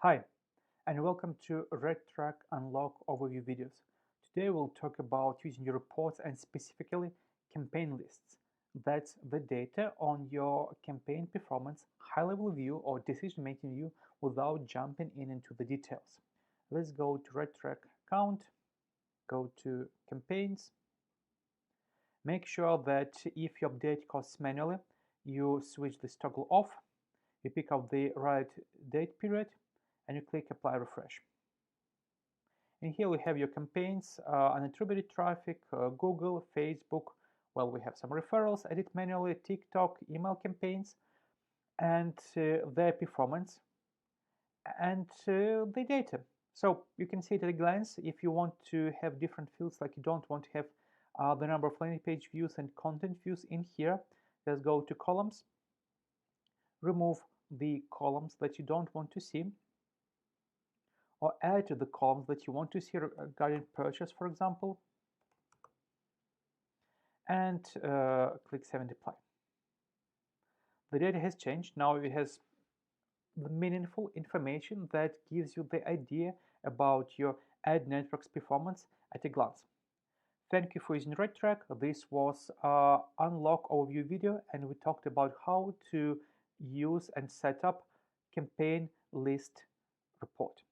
Hi, and welcome to RedTrack Unlock overview videos. Today we'll talk about using your reports and specifically campaign lists. That's the data on your campaign performance, high-level view or decision-making view without jumping into the details. Let's go to RedTrack account, go to campaigns. Make sure that if you update costs manually, you switch this toggle off, you pick up the right date period, and you click Apply Refresh. And here we have your campaigns, unattributed traffic, Google, Facebook. Well, we have some referrals, edit manually, TikTok, email campaigns, and their performance, and the data. So you can see at a glance if you want to have different fields, like you don't want to have the number of landing page views and content views in here. Let's go to columns, remove the columns that you don't want to see, or add to the columns that you want to see regarding purchase, for example, and click Save and Apply. The data has changed. Now it has the meaningful information that gives you the idea about your ad network's performance at a glance. Thank you for using RedTrack. This was our Unlock overview video, and we talked about how to use and set up campaign list report.